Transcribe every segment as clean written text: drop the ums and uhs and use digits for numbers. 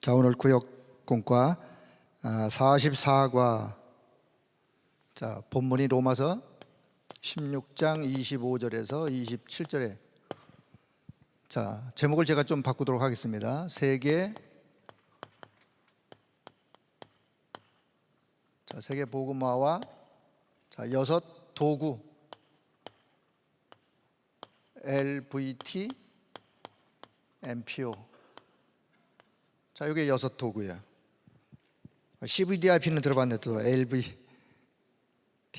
자, 오늘 구역공과 44과 자, 본문이 로마서 16장 25절에서 27절에 자, 제목을 제가 좀 바꾸도록 하겠습니다. 세계 복음화와 여섯 도구 LVT MPO. 자, 이게 여섯 도구예요. CVDIP는 들어봤는데 또 LVT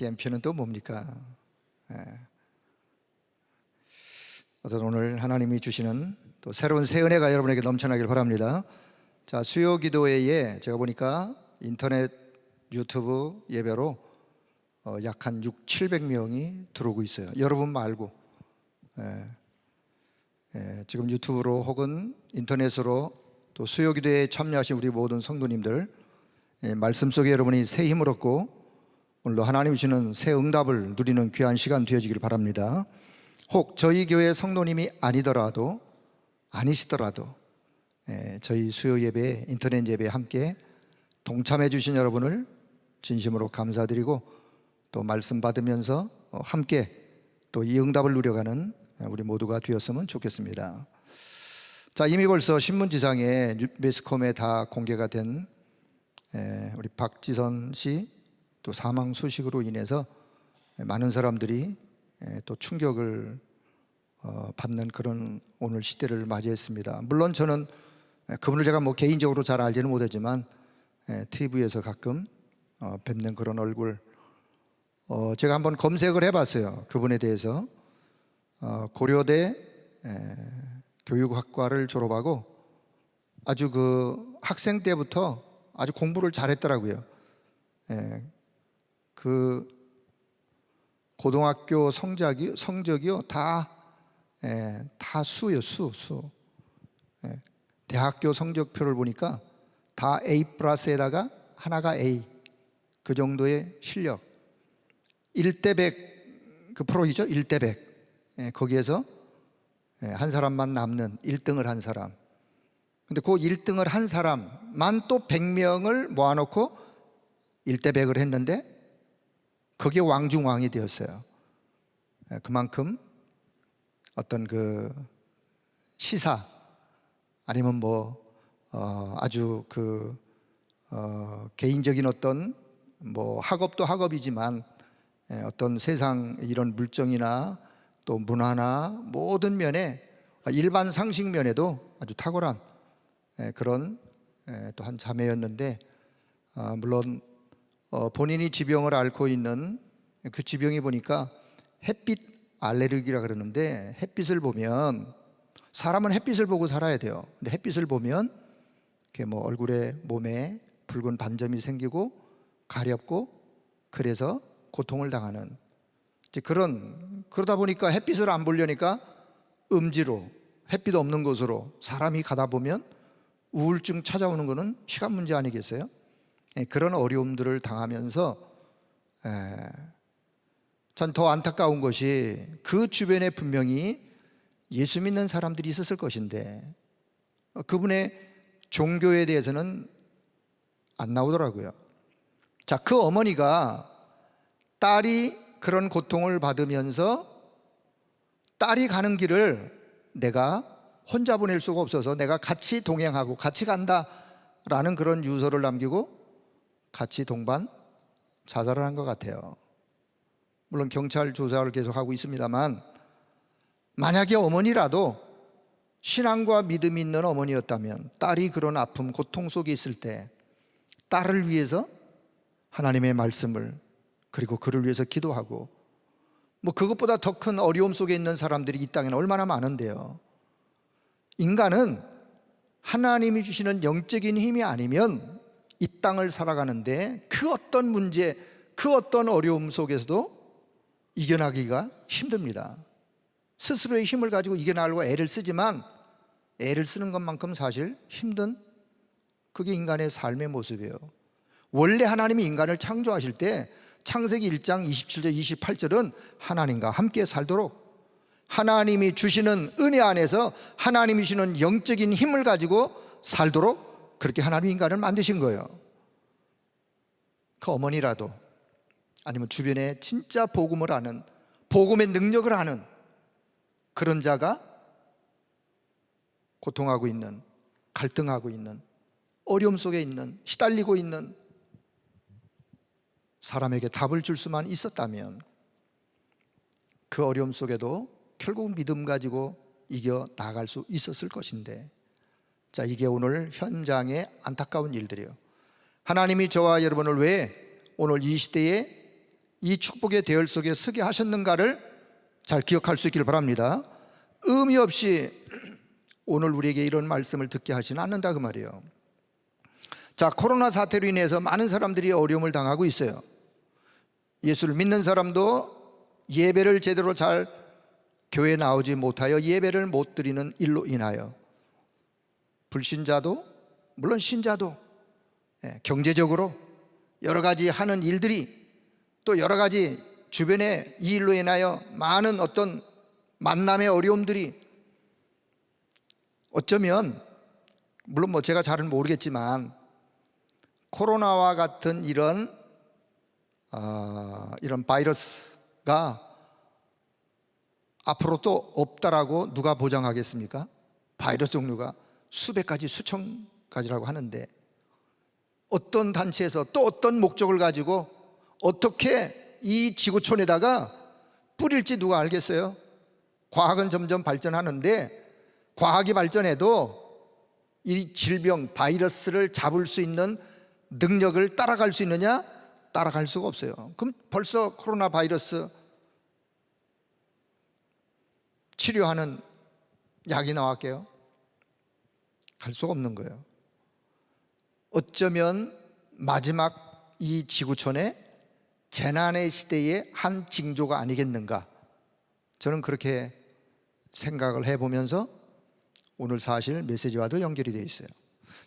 MP는 또 뭡니까? 어떤 오늘 하나님이 주시는 또 새로운 새 은혜가 여러분에게 넘쳐나길 바랍니다. 자, 수요 기도회에 제가 보니까 인터넷 유튜브 예배로 약 한 700명이 들어오고 있어요. 여러분 말고 지금 유튜브로 혹은 인터넷으로 또 수요 기도에 참여하신 우리 모든 성도님들, 말씀 속에 여러분이 새 힘을 얻고 오늘도 하나님이 주시는 새 응답을 누리는 귀한 시간 되어지길 바랍니다. 혹 저희 교회 성도님이 아니시더라도 저희 수요 예배, 인터넷 예배에 함께 동참해 주신 여러분을 진심으로 감사드리고 또 말씀 받으면서 함께 또 이 응답을 누려가는 우리 모두가 되었으면 좋겠습니다. 자, 이미 벌써 신문지상에 매스컴에 다 공개가 된 우리 박지선 씨 또 사망 소식으로 인해서 많은 사람들이 또 충격을 받는 그런 오늘 시대를 맞이했습니다. 물론 저는 그분을 제가 개인적으로 잘 알지는 못하지만 TV에서 가끔 뵙는 그런 얼굴, 제가 한번 검색을 해봤어요. 그분에 대해서. 고려대 교육학과를 졸업하고 아주 그 학생 때부터 아주 공부를 잘했더라고요. 그 고등학교 성적이요 다 수요. 대학교 성적표를 보니까 다 A+에다가 하나가 A, 그 정도의 실력. 1대 100 그 프로이죠. 1대 100 거기에서 한 사람만 남는 1등을 한 사람. 근데 그 1등을 한 사람만 또 100명을 모아놓고 1대 100을 했는데 거기에 왕중왕이 되었어요. 그만큼 어떤 그 시사 아니면 아주 그 개인적인 어떤 학업도 학업이지만 어떤 세상 이런 물정이나 또 문화나 모든 면에 일반 상식 면에도 아주 탁월한 그런 또 한 자매였는데, 물론 본인이 지병을 앓고 있는 그 지병이 보니까 햇빛 알레르기라 그러는데, 햇빛을 보면 사람은 햇빛을 보고 살아야 돼요. 근데 햇빛을 보면 이렇게 얼굴에 몸에 붉은 반점이 생기고 가렵고 그래서 고통을 당하는 그러다 보니까 햇빛을 안 보려니까 음지로 햇빛 없는 곳으로 사람이 가다 보면 우울증 찾아오는 것은 시간 문제 아니겠어요? 그런 어려움들을 당하면서 전 더 안타까운 것이 그 주변에 분명히 예수 믿는 사람들이 있었을 것인데 그분의 종교에 대해서는 안 나오더라고요. 자, 그 어머니가 딸이 그런 고통을 받으면서 딸이 가는 길을 내가 혼자 보낼 수가 없어서 내가 같이 동행하고 같이 간다라는 그런 유서를 남기고 같이 동반 자살을 한 것 같아요. 물론 경찰 조사를 계속하고 있습니다만, 만약에 어머니라도 신앙과 믿음이 있는 어머니였다면 딸이 그런 아픔, 고통 속에 있을 때 딸을 위해서 하나님의 말씀을 그리고 그를 위해서 기도하고 그것보다 더 큰 어려움 속에 있는 사람들이 이 땅에는 얼마나 많은데요. 인간은 하나님이 주시는 영적인 힘이 아니면 이 땅을 살아가는데 그 어떤 문제, 그 어떤 어려움 속에서도 이겨나기가 힘듭니다. 스스로의 힘을 가지고 이겨나가려고 애를 쓰지만 애를 쓰는 것만큼 사실 힘든 그게 인간의 삶의 모습이에요. 원래 하나님이 인간을 창조하실 때 창세기 1장 27절 28절은 하나님과 함께 살도록, 하나님이 주시는 은혜 안에서 하나님이 주시는 영적인 힘을 가지고 살도록 그렇게 하나님 인간을 만드신 거예요. 그 어머니라도 아니면 주변에 진짜 복음을 아는, 복음의 능력을 아는 그런 자가 고통하고 있는, 갈등하고 있는, 어려움 속에 있는, 시달리고 있는 사람에게 답을 줄 수만 있었다면 그 어려움 속에도 결국 믿음 가지고 이겨 나갈 수 있었을 것인데, 자, 이게 오늘 현장의 안타까운 일들이에요. 하나님이 저와 여러분을 왜 오늘 이 시대에 이 축복의 대열 속에 서게 하셨는가를 잘 기억할 수 있기를 바랍니다. 의미 없이 오늘 우리에게 이런 말씀을 듣게 하지는 않는다 그 말이에요. 자, 코로나 사태로 인해서 많은 사람들이 어려움을 당하고 있어요. 예수를 믿는 사람도 예배를 제대로 잘 교회에 나오지 못하여 예배를 못 드리는 일로 인하여, 불신자도 물론 신자도 경제적으로 여러 가지 하는 일들이, 또 여러 가지 주변에 이 일로 인하여 많은 어떤 만남의 어려움들이 어쩌면, 물론 뭐 제가 잘은 모르겠지만 코로나와 같은 이런 바이러스가 앞으로 또 없다라고 누가 보장하겠습니까? 바이러스 종류가 수백 가지, 수천 가지라고 하는데 어떤 단체에서 또 어떤 목적을 가지고 어떻게 이 지구촌에다가 뿌릴지 누가 알겠어요? 과학은 점점 발전하는데 과학이 발전해도 이 질병, 바이러스를 잡을 수 있는 능력을 따라갈 수 있느냐? 따라갈 수가 없어요. 그럼 벌써 코로나 바이러스 치료하는 약이 나왔게요? 갈 수가 없는 거예요. 어쩌면 마지막 이 지구촌의 재난의 시대의 한 징조가 아니겠는가, 저는 그렇게 생각을 해보면서 오늘 사실 메시지와도 연결이 되어 있어요.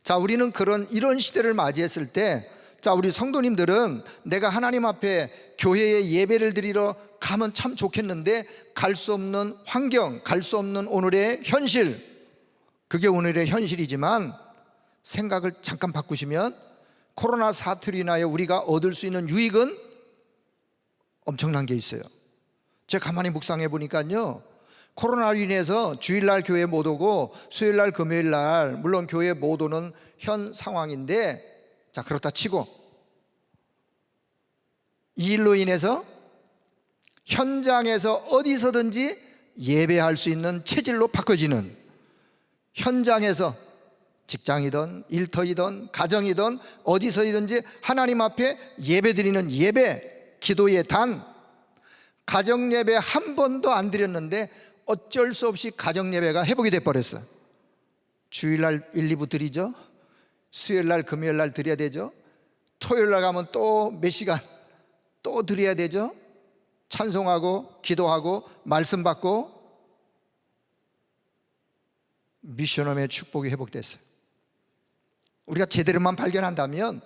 자, 우리는 이런 시대를 맞이했을 때, 자, 우리 성도님들은 내가 하나님 앞에 교회에 예배를 드리러 가면 참 좋겠는데 갈 수 없는 환경, 갈 수 없는 오늘의 현실, 그게 오늘의 현실이지만 생각을 잠깐 바꾸시면 코로나 사태로 인하여 우리가 얻을 수 있는 유익은 엄청난 게 있어요. 제가 가만히 묵상해 보니까요, 코로나로 인해서 주일날 교회 못 오고 수요일날 금요일날 물론 교회 못 오는 현 상황인데, 자, 그렇다 치고 이 일로 인해서 현장에서 어디서든지 예배할 수 있는 체질로 바꿔지는, 현장에서 직장이든 일터이든 가정이든 어디서든지 하나님 앞에 예배드리는 예배, 기도의 단, 가정 예배 한 번도 안 드렸는데 어쩔 수 없이 가정 예배가 회복이 돼버렸어요. 주일날 1, 2부 드리죠, 수요일날 금요일날 드려야 되죠, 토요일날 가면 또 몇 시간 또 드려야 되죠, 찬송하고 기도하고 말씀 받고. 미션홈의 축복이 회복됐어요. 우리가 제대로만 발견한다면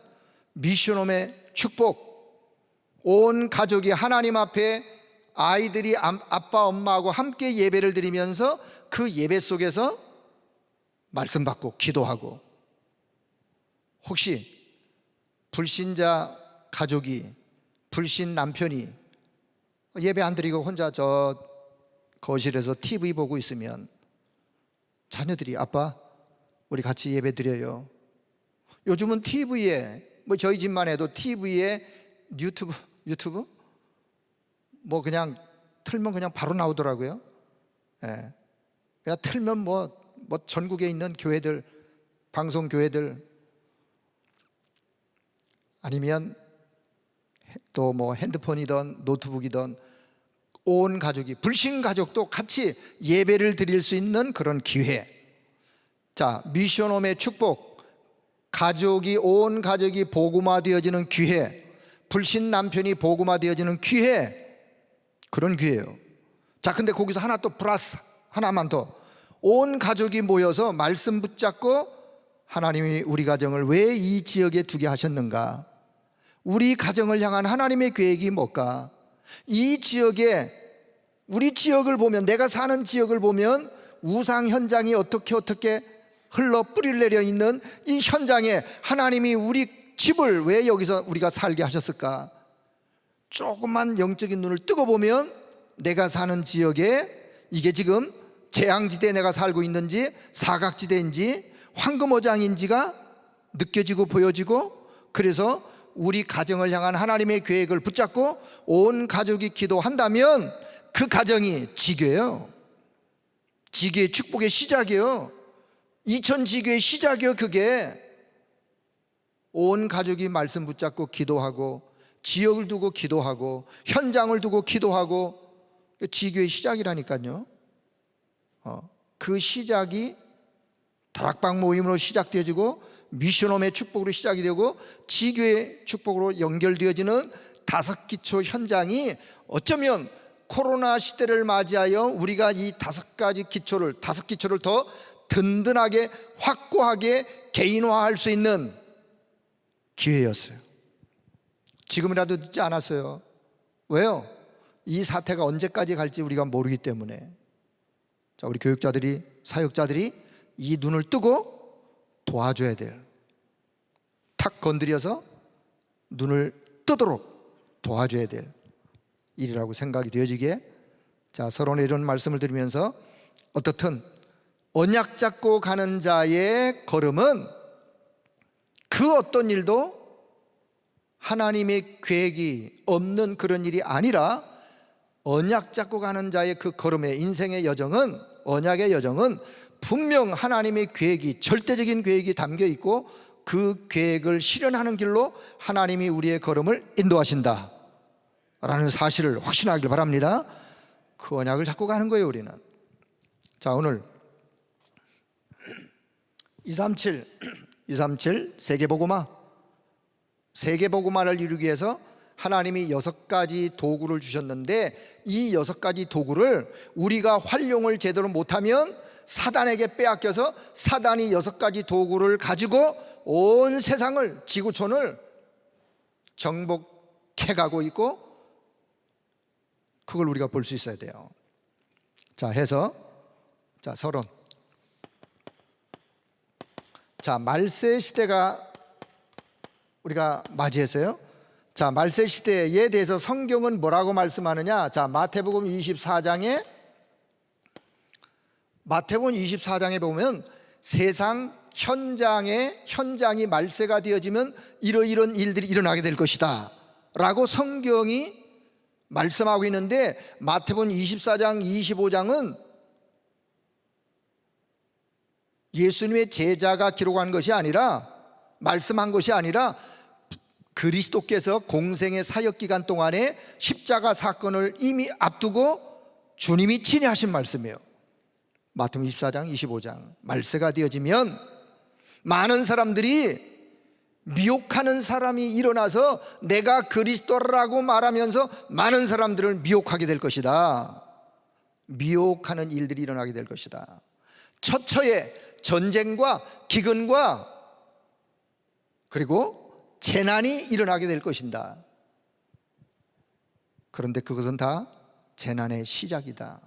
미션홈의 축복, 온 가족이 하나님 앞에 아이들이 아빠 엄마하고 함께 예배를 드리면서 그 예배 속에서 말씀 받고 기도하고, 혹시 불신자 가족이, 불신 남편이 예배 안 드리고 혼자 저 거실에서 TV 보고 있으면 자녀들이 아빠 우리 같이 예배 드려요. 요즘은 TV에, 뭐 저희 집만 해도 TV에 유튜브 뭐 그냥 틀면 그냥 바로 나오더라고요. 예. 그냥 틀면 뭐 전국에 있는 교회들, 방송 교회들, 아니면 또 뭐 핸드폰이든 노트북이든 온 가족이, 불신 가족도 같이 예배를 드릴 수 있는 그런 기회. 자, 미션홈의 축복, 가족이, 온 가족이 복음화되어지는 기회, 불신 남편이 복음화되어지는 기회, 그런 기회예요. 자, 근데 거기서 하나 또 플러스, 하나만 더, 온 가족이 모여서 말씀 붙잡고 하나님이 우리 가정을 왜 이 지역에 두게 하셨는가, 우리 가정을 향한 하나님의 계획이 뭘까, 이 지역에, 우리 지역을 보면, 내가 사는 지역을 보면 우상 현장이 어떻게 흘러 뿌리를 내려 있는 이 현장에 하나님이 우리 집을 왜 여기서 우리가 살게 하셨을까? 조금만 영적인 눈을 뜨고 보면 내가 사는 지역에 이게 지금 재앙지대에 내가 살고 있는지 사각지대인지 황금어장인지가 느껴지고 보여지고, 그래서 우리 가정을 향한 하나님의 계획을 붙잡고 온 가족이 기도한다면 그 가정이 지교예요. 지교의 축복의 시작이에요. 이천지교의 시작이에요. 그게 온 가족이 말씀 붙잡고 기도하고 지역을 두고 기도하고 현장을 두고 기도하고, 지교의 시작이라니까요. 그 시작이 다락방 모임으로 시작되어지고 미션홈의 축복으로 시작이 되고 지교의 축복으로 연결되어지는 다섯 기초 현장이, 어쩌면 코로나 시대를 맞이하여 우리가 이 다섯 기초를 더 든든하게 확고하게 개인화할 수 있는 기회였어요. 지금이라도 늦지 않았어요. 왜요? 이 사태가 언제까지 갈지 우리가 모르기 때문에. 자, 우리 교육자들이, 사역자들이 이 눈을 뜨고 도와줘야 될, 탁 건드려서 눈을 뜨도록 도와줘야 될 일이라고 생각이 되어지기에, 자, 서론에 이런 말씀을 드리면서 어떻든 언약 잡고 가는 자의 걸음은 그 어떤 일도 하나님의 계획이 없는 그런 일이 아니라, 언약 잡고 가는 자의 그 걸음의 인생의 여정은, 언약의 여정은 분명 하나님의 계획이, 절대적인 계획이 담겨 있고 그 계획을 실현하는 길로 하나님이 우리의 걸음을 인도하신다 라는 사실을 확신하길 바랍니다. 그 언약을 잡고 가는 거예요, 우리는. 자, 오늘 237 세계복음화를 이루기 위해서 하나님이 6가지 도구를 주셨는데, 이 6가지 도구를 우리가 활용을 제대로 못하면 사단에게 빼앗겨서 사단이 6가지 도구를 가지고 온 세상을, 지구촌을 정복해가고 있고, 그걸 우리가 볼 수 있어야 돼요. 자, 해서, 자, 서론. 자, 말세 시대가 우리가 맞이했어요. 자, 말세 시대에 대해서 성경은 뭐라고 말씀하느냐? 자, 마태복음 24장에 보면 세상 현장이 말세가 되어지면 이런 일들이 일어나게 될 것이다 라고 성경이 말씀하고 있는데, 마태복음 24장 25장은 예수님의 제자가 기록한 것이 아니라, 말씀한 것이 아니라 그리스도께서 공생의 사역기간 동안에 십자가 사건을 이미 앞두고 주님이 친히 하신 말씀이에요. 마태복음 24장 25장. 말세가 되어지면 많은 사람들이, 미혹하는 사람이 일어나서 내가 그리스도라고 말하면서 많은 사람들을 미혹하게 될 것이다. 미혹하는 일들이 일어나게 될 것이다. 처처에 전쟁과 기근과 그리고 재난이 일어나게 될 것이다. 그런데 그것은 다 재난의 시작이다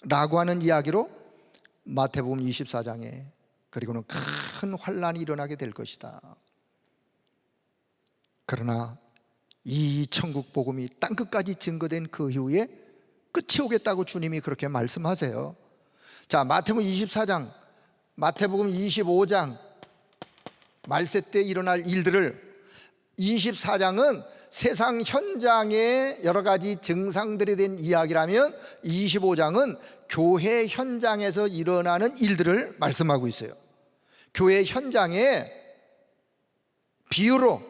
라고 하는 이야기로 마태복음 24장에, 그리고는 큰 환란이 일어나게 될 것이다. 그러나 이 천국 복음이 땅끝까지 증거된 그 이후에 끝이 오겠다고 주님이 그렇게 말씀하세요. 자, 마태복음 24장, 마태복음 25장, 말세 때 일어날 일들을, 24장은 세상 현장의 여러 가지 증상들에 대한 이야기라면 25장은 교회 현장에서 일어나는 일들을 말씀하고 있어요. 교회 현장에 비유로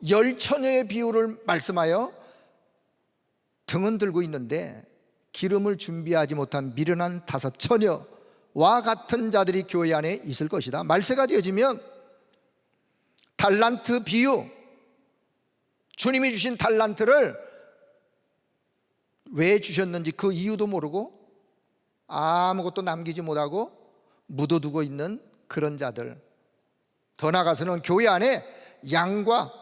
10처녀의 비유를 말씀하여, 등은 들고 있는데 기름을 준비하지 못한 미련한 5처녀와 같은 자들이 교회 안에 있을 것이다. 말세가 되어지면 달란트 비유, 주님이 주신 달란트를 왜 주셨는지 그 이유도 모르고 아무것도 남기지 못하고 묻어두고 있는 그런 자들, 더 나아가서는 교회 안에 양과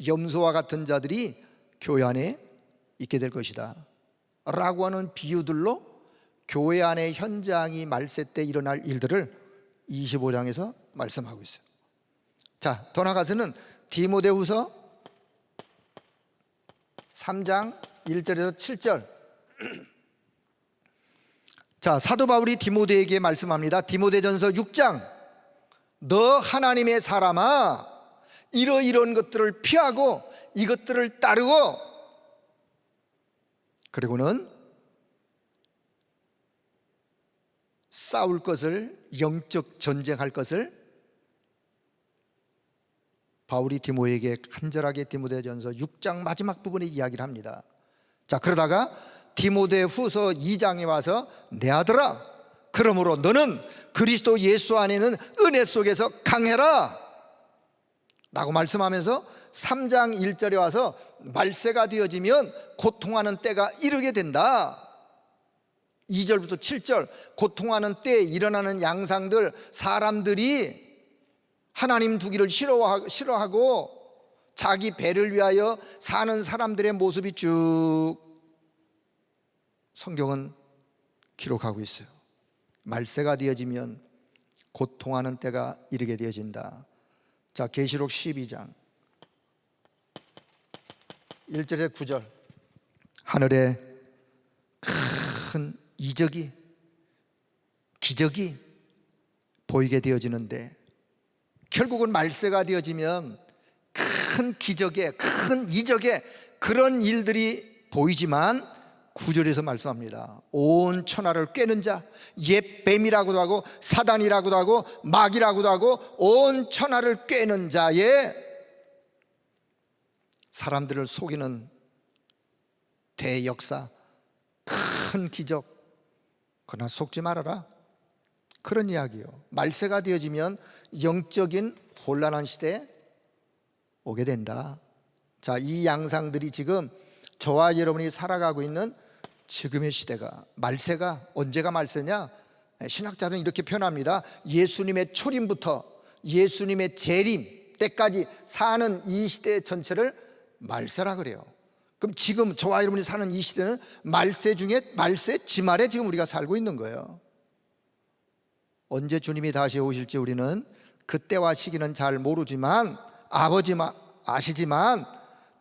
염소와 같은 자들이 교회 안에 있게 될 것이다 라고 하는 비유들로 교회 안의 현장이 말세 때 일어날 일들을 25장에서 말씀하고 있어요. 자, 더 나아가서는 디모데후서 3장 1절에서 7절. 자, 사도 바울이 디모데에게 말씀합니다. 디모데전서 6장. 너 하나님의 사람아, 이런 것들을 피하고 이것들을 따르고, 그리고는 싸울 것을, 영적 전쟁할 것을 바울이 디모데에게 간절하게 디모데전서 6장 마지막 부분에 이야기를 합니다. 자, 그러다가 디모데후서 2장에 와서 내 아들아, 그러므로 너는 그리스도 예수 안에는 은혜 속에서 강해라 라고 말씀하면서 3장 1절에 와서 말세가 되어지면 고통하는 때가 이르게 된다. 2절부터 7절, 고통하는 때에 일어나는 양상들, 사람들이 하나님 두기를 싫어하고 자기 배를 위하여 사는 사람들의 모습이 쭉 성경은 기록하고 있어요. 말세가 되어지면 고통하는 때가 이르게 되어진다. 자, 계시록 12장 1절에서 9절. 하늘에 큰 이적이, 기적이 보이게 되어지는데, 결국은 말세가 되어지면 큰 기적에, 큰 이적에 그런 일들이 보이지만 9절에서 말씀합니다. 온 천하를 꿰는 자, 옛 뱀이라고도 하고 사단이라고도 하고 마귀라고도 하고 온 천하를 꿰는 자의 사람들을 속이는 대역사, 큰 기적, 그러나 속지 말아라, 그런 이야기요. 말세가 되어지면 영적인 혼란한 시대에 오게 된다. 자, 이 양상들이 지금 저와 여러분이 살아가고 있는 지금의 시대가, 말세가 언제가 말세냐? 신학자들은 이렇게 표현합니다. 예수님의 초림부터 예수님의 재림 때까지 사는 이 시대 전체를 말세라 그래요. 그럼 지금 저와 여러분이 사는 이 시대는 말세 중에 말세 지말에 지금 우리가 살고 있는 거예요. 언제 주님이 다시 오실지 우리는 그때와 시기는 잘 모르지만, 아버지만 아시지만,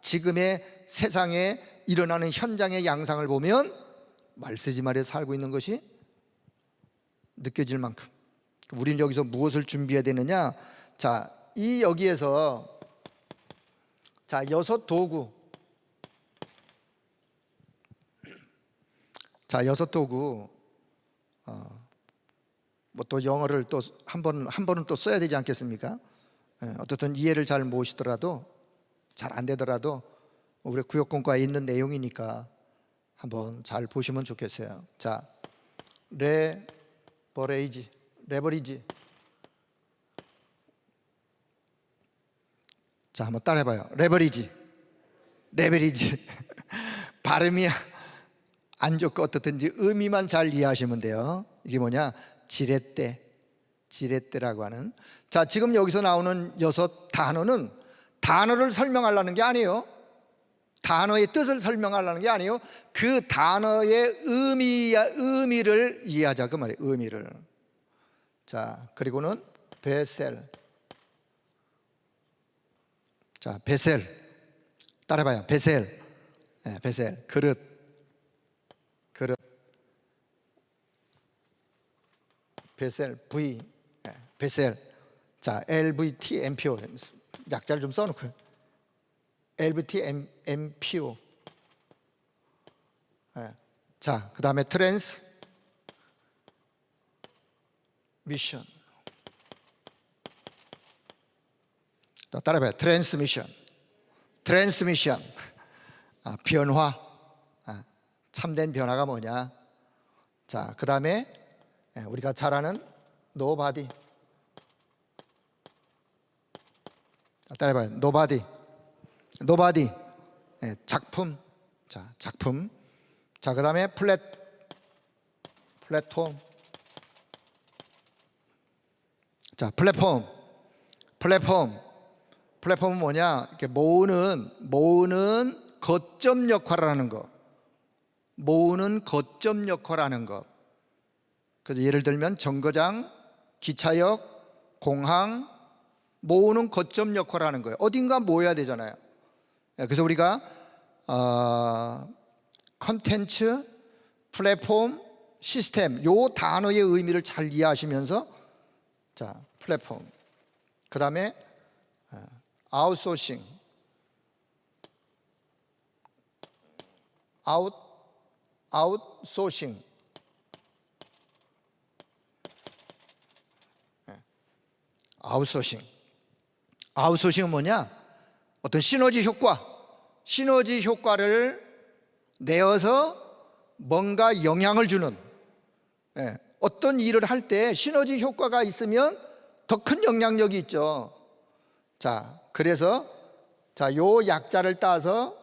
지금의 세상에 일어나는 현장의 양상을 보면 말세지말에 살고 있는 것이 느껴질 만큼, 우리는 여기서 무엇을 준비해야 되느냐? 자, 이 여기에서 자, 6 도구. 자, 6 도구. 뭐 또 영어를 또 한 번은 또 써야 되지 않겠습니까? 어떻든 이해를 잘 못하더라도, 잘 안 되더라도 우리 구역공과에 있는 내용이니까 한번 잘 보시면 좋겠어요. 자, 레버리지. 자, 한번 따라해봐요. 레버리지. 발음이 안 좋고 어떻든지 의미만 잘 이해하시면 돼요. 이게 뭐냐? 지렛대라고 하는. 자, 지금 여기서 나오는 6 단어는 단어를 설명하려는 게 아니에요. 단어의 뜻을 설명하려는 게 아니에요. 그 단어의 의미를 이해하자 그 말이에요. 의미를. 자, 그리고는 베셀. 자, 베셀. 따라해봐요. 베셀. 네, 베셀. 그릇. 베셀. V. 네, 베셀. 자, LVTMPO. 약자를 좀 써놓고요. LVTMPO. 네. 자, 그 다음에 트랜스 미션. 또 따라해봐요. 트랜스미션. 변화. 참된 변화가 뭐냐? 자, 그 다음에 우리가 잘 아는 노바디. 따라해봐요. 노바디. 작품. 자, 작품. 자, 그 다음에 플랫폼. 자, 플랫폼은 뭐냐? 이렇게 모으는 거점 역할을 하는 것. 모으는 거점 역할을 하는 것. 그래서 예를 들면 정거장, 기차역, 공항, 모으는 거점 역할을 하는 거예요. 어딘가 모여야 되잖아요. 그래서 우리가 컨텐츠, 플랫폼, 시스템 요 단어의 의미를 잘 이해하시면서, 자, 플랫폼, 그 다음에 아웃소싱, 아웃소싱, 아웃소싱은 뭐냐? 어떤 시너지 효과를 내어서 뭔가 영향을 주는, 어떤 일을 할 때 시너지 효과가 있으면 더 큰 영향력이 있죠. 자, 그래서 요 약자를 따서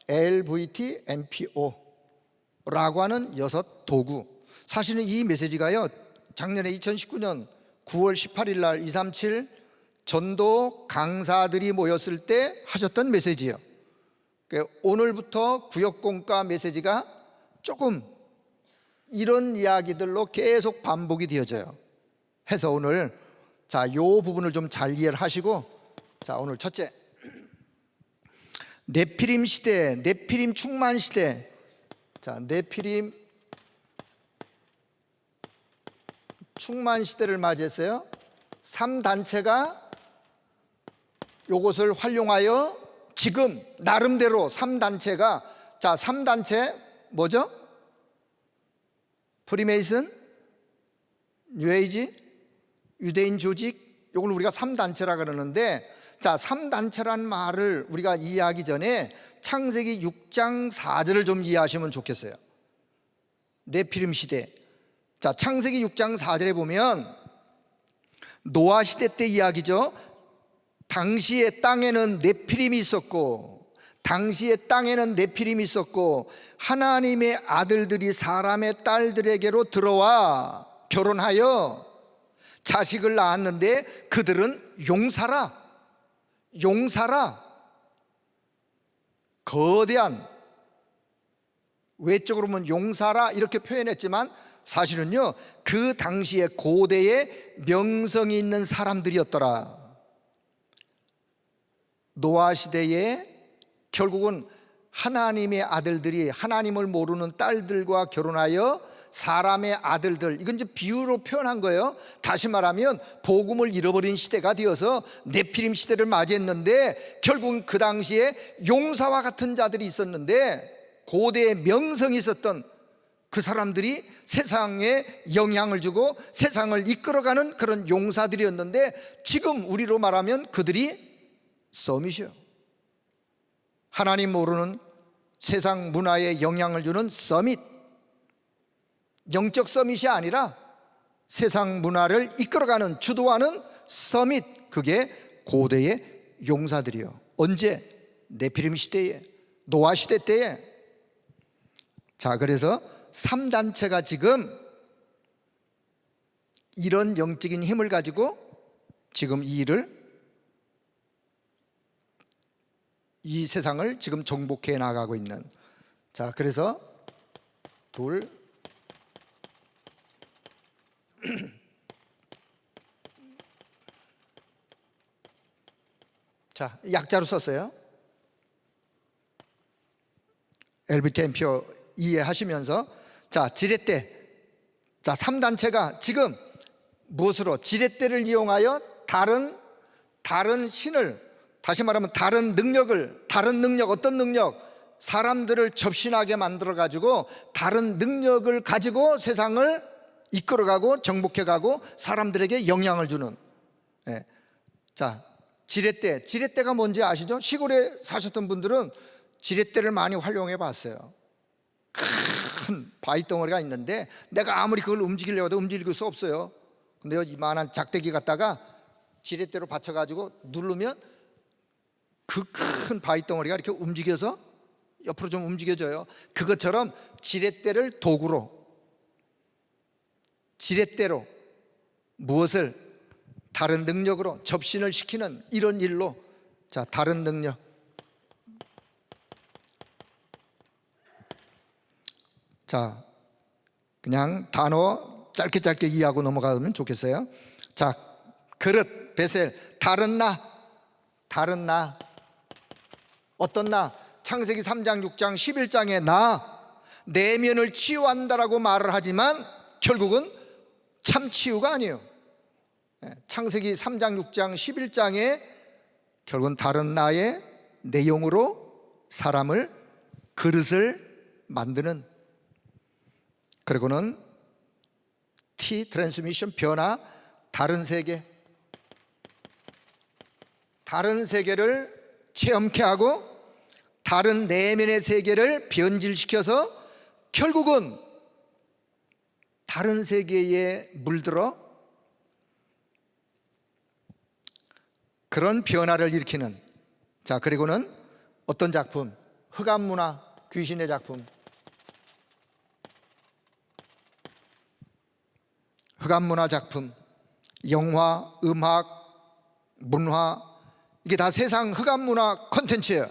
LVT, MPO라고 하는 6 도구. 사실은 이 메시지가요, 작년에 2019년 9월 18일 날 237 전도 강사들이 모였을 때 하셨던 메시지예요. 오늘부터 구역공과 메시지가 조금 이런 이야기들로 계속 반복이 되어져요. 해서 오늘 요 부분을 좀 잘 이해를 하시고, 오늘 첫째, 네피림 시대, 네피림 충만 시대. 네피림 충만 시대를 맞이했어요. 3단체가 요것을 활용하여 지금 나름대로 3단체가, 3단체 뭐죠? 프리메이슨, 뉴에이지, 유대인 조직, 요걸 우리가 3단체라 그러는데, 3단체란 말을 우리가 이해하기 전에 창세기 6장 4절을 좀 이해하시면 좋겠어요. 네피림 시대. 창세기 6장 4절에 보면 노아 시대 때 이야기죠. 당시에 땅에는 네피림이 있었고, 하나님의 아들들이 사람의 딸들에게로 들어와 결혼하여 자식을 낳았는데 그들은 용사라, 거대한, 외적으로 보면 용사라 이렇게 표현했지만 사실은요, 그 당시에 고대에 명성이 있는 사람들이었더라. 노아 시대에 결국은 하나님의 아들들이 하나님을 모르는 딸들과 결혼하여 사람의 아들들, 이건 이제 비유로 표현한 거예요. 다시 말하면 복음을 잃어버린 시대가 되어서 네피림 시대를 맞이했는데, 결국은 그 당시에 용사와 같은 자들이 있었는데, 고대에 명성이 있었던 그 사람들이 세상에 영향을 주고 세상을 이끌어가는 그런 용사들이었는데, 지금 우리로 말하면 그들이 서밋이요, 하나님 모르는 세상 문화에 영향을 주는 서밋, 영적 서밋이 아니라 세상 문화를 이끌어가는, 주도하는 서밋, 그게 고대의 용사들이요. 언제? 네피림 시대에, 노아 시대 때에. 그래서 3단체가 지금 이런 영적인 힘을 가지고 지금 이 세상을 지금 정복해 나가고 있는. 그래서 둘, 약자로 썼어요. LBT MPO 이해하시면서, 지렛대. 3단체가 지금 무엇으로? 지렛대를 이용하여 다른 신을, 다시 말하면 다른 능력, 어떤 능력? 사람들을 접신하게 만들어 가지고 다른 능력을 가지고 세상을 이끌어가고 정복해가고 사람들에게 영향을 주는. 지렛대가 뭔지 아시죠? 시골에 사셨던 분들은 지렛대를 많이 활용해 봤어요. 큰 바위덩어리가 있는데 내가 아무리 그걸 움직이려고 해도 움직일 수 없어요. 근데 이만한 작대기 갖다가 지렛대로 받쳐가지고 누르면 그 큰 바위덩어리가 이렇게 움직여서 옆으로 좀 움직여져요. 그것처럼 지렛대를 도구로, 지렛대로 무엇을? 다른 능력으로 접신을 시키는 이런 일로. 다른 능력. 그냥 단어 짧게 이해하고 넘어가면 좋겠어요. 자, 그릇, 베셀, 다른 나. 어떤 나? 창세기 3장, 6장, 11장에 내면을 치유한다라고 말을 하지만 결국은 참 치유가 아니에요. 창세기 3장, 6장, 11장에 결국은 다른 나의 내용으로 사람을, 그릇을 만드는, 그리고는 T 트랜스미션, 변화, 다른 세계를 체험케 하고 다른 내면의 세계를 변질시켜서 결국은 다른 세계에 물들어 그런 변화를 일으키는. 자, 그리고는 어떤 작품? 흑암문화, 귀신의 작품. 흑암문화 작품, 영화, 음악, 문화, 이게 다 세상 흑암문화 콘텐츠예요.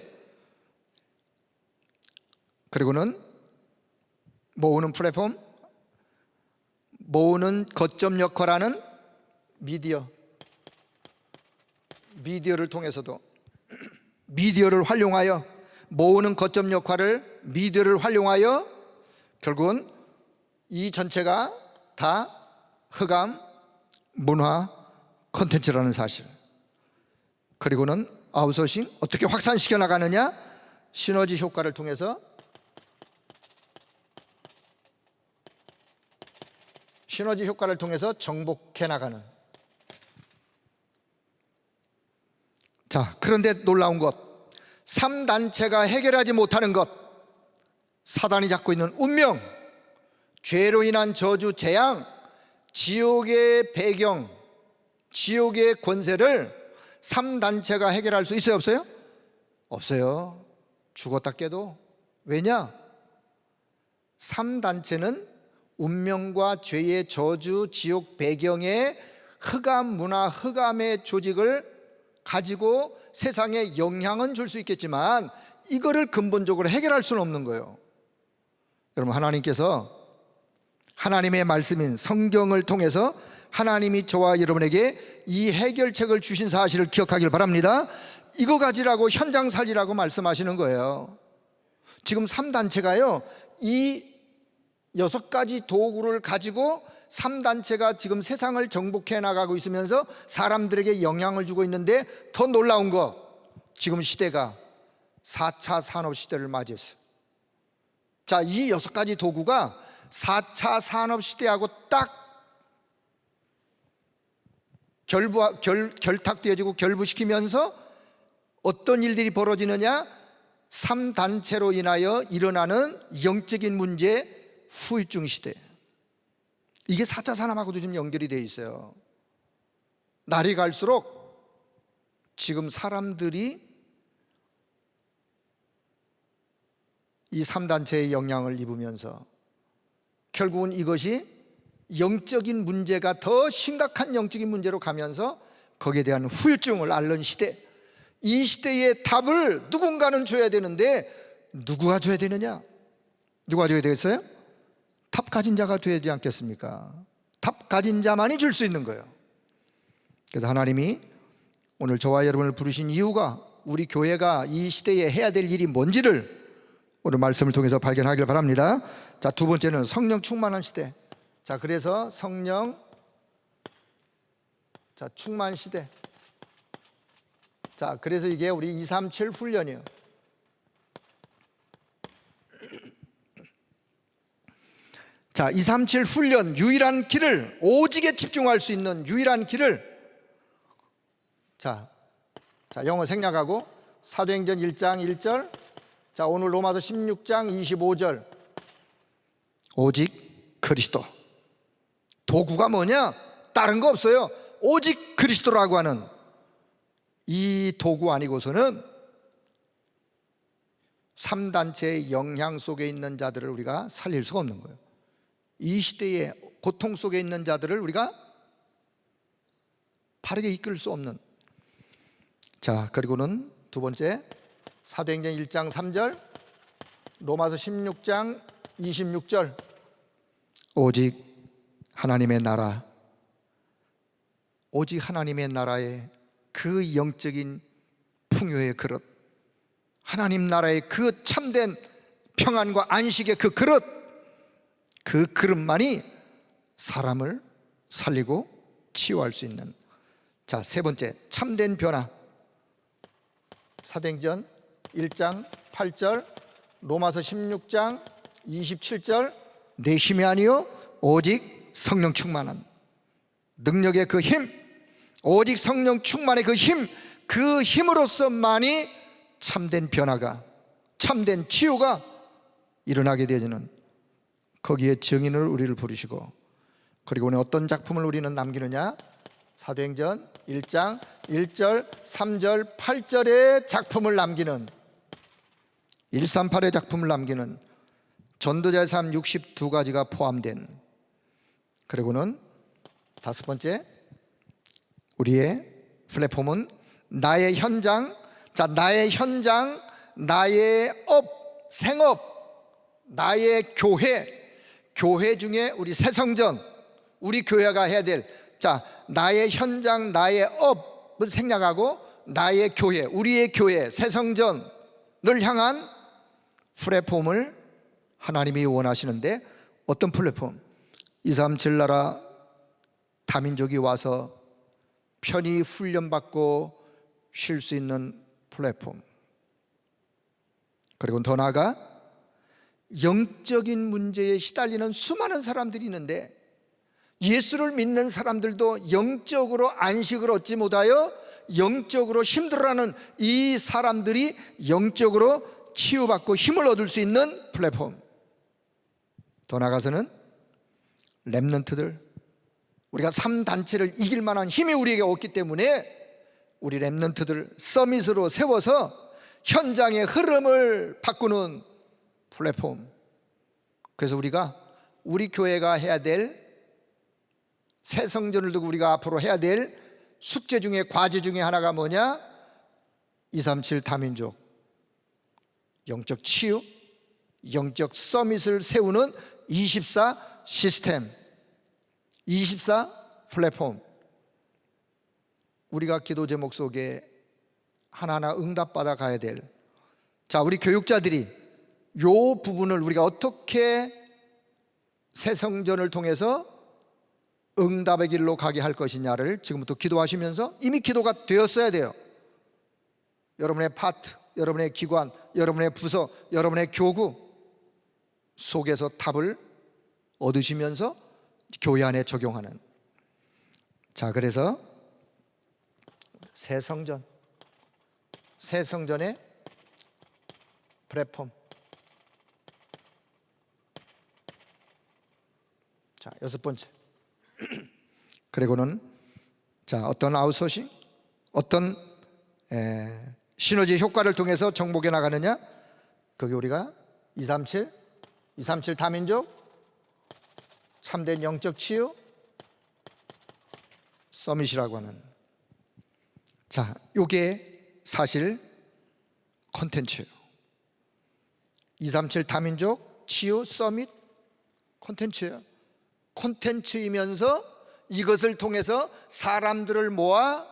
그리고는 모으는 플랫폼, 모으는 거점 역할하는 미디어를 통해서도 미디어를 활용하여 모으는 거점 역할을 미디어를 활용하여 결국은 이 전체가 다 흑암 문화 콘텐츠라는 사실. 그리고는 아웃소싱, 어떻게 확산시켜 나가느냐? 시너지 효과를 통해서 정복해 나가는. 자, 그런데 놀라운 것, 3단체가 해결하지 못하는 것, 사단이 잡고 있는 운명, 죄로 인한 저주, 재앙, 지옥의 배경, 지옥의 권세를 3단체가 해결할 수 있어요, 없어요? 없어요. 죽었다 깨도. 왜냐? 3단체는 운명과 죄의 저주, 지옥 배경의 흑암 문화, 흑암의 조직을 가지고 세상에 영향은 줄 수 있겠지만 이거를 근본적으로 해결할 수는 없는 거예요. 여러분, 하나님께서 하나님의 말씀인 성경을 통해서 하나님이 저와 여러분에게 이 해결책을 주신 사실을 기억하길 바랍니다. 이거 가지라고 현장 살리라고 말씀하시는 거예요. 지금 3단체가요 이 6가지 도구를 가지고 3단체가 지금 세상을 정복해 나가고 있으면서 사람들에게 영향을 주고 있는데, 더 놀라운 것, 지금 시대가 4차 산업시대를 맞이했어요. 자, 이 6가지 도구가 4차 산업시대하고 딱 결탁되어지고 결부시키면서 어떤 일들이 벌어지느냐? 3단체로 인하여 일어나는 영적인 문제, 후유증 시대. 이게 4차 산업하고도 지금 연결이 되어 있어요. 날이 갈수록 지금 사람들이 이 3단체의 영향을 입으면서 결국은 이것이 영적인 문제가 더 심각한 영적인 문제로 가면서 거기에 대한 후유증을 앓는 시대. 이 시대의 답을 누군가는 줘야 되는데 누구가 줘야 되느냐? 누가 줘야 되겠어요? 답 가진 자가 되지 않겠습니까? 답 가진 자만이 줄 수 있는 거예요. 그래서 하나님이 오늘 저와 여러분을 부르신 이유가 우리 교회가 이 시대에 해야 될 일이 뭔지를 오늘 말씀을 통해서 발견하길 바랍니다. 자, 두 번째는 성령 충만한 시대. 자, 그래서 성령 충만 시대. 자, 그래서 이게 우리 237 훈련이에요. 자, 237 훈련, 유일한 길을, 오직에 집중할 수 있는 유일한 길을, 자 영어 생략하고 사도행전 1장 1절, 자, 오늘 로마서 16장 25절, 오직 그리스도. 도구가 뭐냐? 다른 거 없어요. 오직 그리스도라고 하는 이 도구 아니고서는 3단체의 영향 속에 있는 자들을 우리가 살릴 수가 없는 거예요. 이 시대의 고통 속에 있는 자들을 우리가 바르게 이끌 수 없는. 자, 그리고는 두 번째, 사도행전 1장 3절, 로마서 16장 26절, 오직 하나님의 나라, 오직 하나님의 나라의 그 영적인 풍요의 그릇, 하나님 나라의 그 참된 평안과 안식의 그 그릇, 그 그릇만이 사람을 살리고 치유할 수 있는. 자, 세 번째, 참된 변화. 사도행전 1장 8절, 로마서 16장 27절, 내 힘이 아니요 오직 성령 충만한 능력의 그 힘, 오직 성령 충만의 그 힘, 그 힘으로서만이 참된 변화가, 참된 치유가 일어나게 되어지는, 거기에 증인을 우리를 부르시고, 그리고 오늘 어떤 작품을 우리는 남기느냐? 사도행전 1장 1절 3절 8절의 작품을 남기는, 138의 작품을 남기는 전도자의 삶 62가지가 포함된, 그리고는 다섯 번째, 우리의 플랫폼은 나의 현장. 자, 나의 현장, 나의 생업, 나의 교회 중에 우리 새성전, 우리 교회가 해야 될, 자, 나의 현장, 나의 업을 생략하고 나의 교회, 우리의 교회, 새성전을 향한 플랫폼을 하나님이 원하시는데, 어떤 플랫폼? 237 나라 다민족이 와서 편히 훈련받고 쉴 수 있는 플랫폼, 그리고 더 나아가 영적인 문제에 시달리는 수많은 사람들이 있는데, 예수를 믿는 사람들도 영적으로 안식을 얻지 못하여 영적으로 힘들어하는 이 사람들이 영적으로 치유받고 힘을 얻을 수 있는 플랫폼. 더 나아가서는 렘넌트들, 우리가 3단체를 이길 만한 힘이 우리에게 없기 때문에 우리 렘넌트들 서밋으로 세워서 현장의 흐름을 바꾸는 플랫폼. 그래서 우리 교회가 해야 될, 새성전을 두고 우리가 앞으로 해야 될 숙제 중에, 과제 중에 하나가 뭐냐? 237 다민족 영적 치유, 영적 서밋을 세우는 24 시스템, 24 플랫폼. 우리가 기도 제목 속에 하나하나 응답받아 가야 될, 자, 우리 교육자들이 요 부분을 우리가 어떻게 새성전을 통해서 응답의 길로 가게 할 것이냐를 지금부터 기도하시면서, 이미 기도가 되었어야 돼요. 여러분의 파트, 여러분의 기관, 여러분의 부서, 여러분의 교구 속에서 답을 얻으시면서 교회 안에 적용하는. 자, 그래서 새성전의 플랫폼. 자, 여섯 번째. 그리고는, 자, 어떤 아웃소싱, 어떤 시너지 효과를 통해서 정복해 나가느냐? 그게 우리가 237 다민족, 참된 영적 치유, 서밋이라고 하는. 자, 요게 사실 콘텐츠예요. 237 다민족, 치유, 서밋, 콘텐츠예요. 콘텐츠이면서 이것을 통해서 사람들을 모아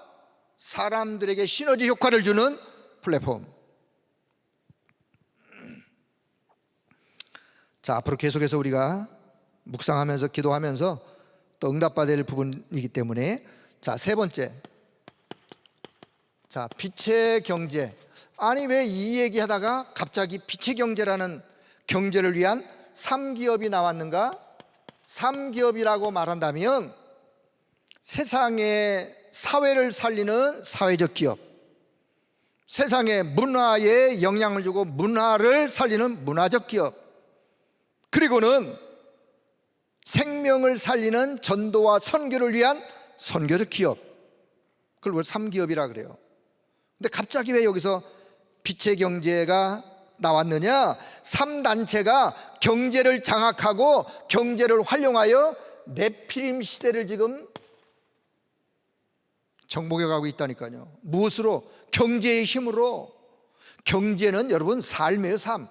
사람들에게 시너지 효과를 주는 플랫폼. 자, 앞으로 계속해서 우리가 묵상하면서 기도하면서 또 응답받을 부분이기 때문에, 자, 세 번째, 자, 빛의 경제. 아니, 왜 이 얘기하다가 갑자기 빛의 경제라는 경제를 위한 3기업이 나왔는가? 3기업이라고 말한다면 세상의 사회를 살리는 사회적 기업, 세상의 문화에 영향을 주고 문화를 살리는 문화적 기업, 그리고는 생명을 살리는 전도와 선교를 위한 선교적 기업, 그걸 왜 3기업이라 그래요? 근데 갑자기 왜 여기서 빛의 경제가 나왔느냐? 3단체가 경제를 장악하고 경제를 활용하여 네피림 시대를 지금 정복해 가고 있다니까요. 무엇으로? 경제의 힘으로. 경제는 여러분 삶이에요. 삶.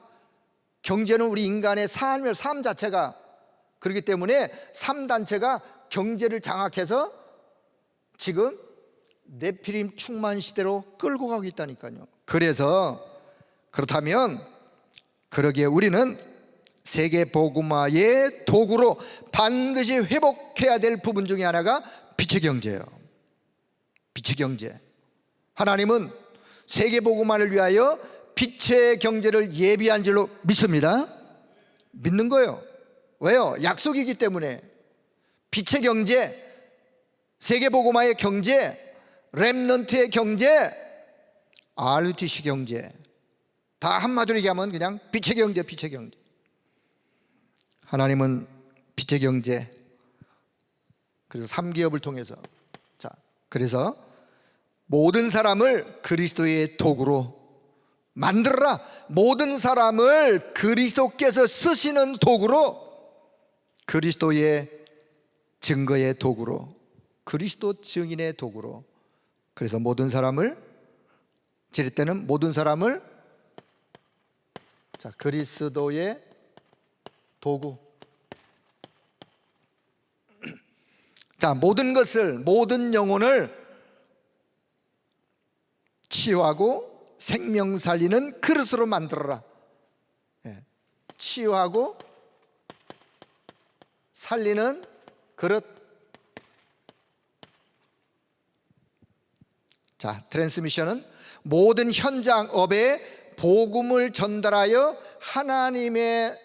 경제는 우리 인간의 삶이에요. 삶 자체가. 그렇기 때문에 3단체가 경제를 장악해서 지금 네피림 충만 시대로 끌고 가고 있다니까요. 그래서 그렇다면 그러기에 우리는 세계 복음화의 도구로 반드시 회복해야 될 부분 중에 하나가 빛의 경제예요. 빛의 경제. 하나님은 세계 복음화를 위하여 빛의 경제를 예비한 줄로 믿습니다. 믿는 거예요. 왜요? 약속이기 때문에. 빛의 경제, 세계 복음화의 경제, 렘넌트의 경제, RUTC 경제, 다 한마디로 얘기하면 그냥 빛의 경제, 빛의 경제. 하나님은 빛의 경제, 그래서 3기업을 통해서, 자, 그래서 모든 사람을 그리스도의 도구로 만들어라. 모든 사람을 그리스도께서 쓰시는 도구로, 그리스도의 증거의 도구로, 그리스도 증인의 도구로. 그래서 모든 사람을, 지릴 때는 모든 사람을, 자, 그리스도의 도구. 자, 모든 것을, 모든 영혼을 치유하고 생명 살리는 그릇으로 만들어라. 예. 치유하고 살리는 그릇. 자, 트랜스미션은 모든 현장업에 복음을 전달하여 하나님의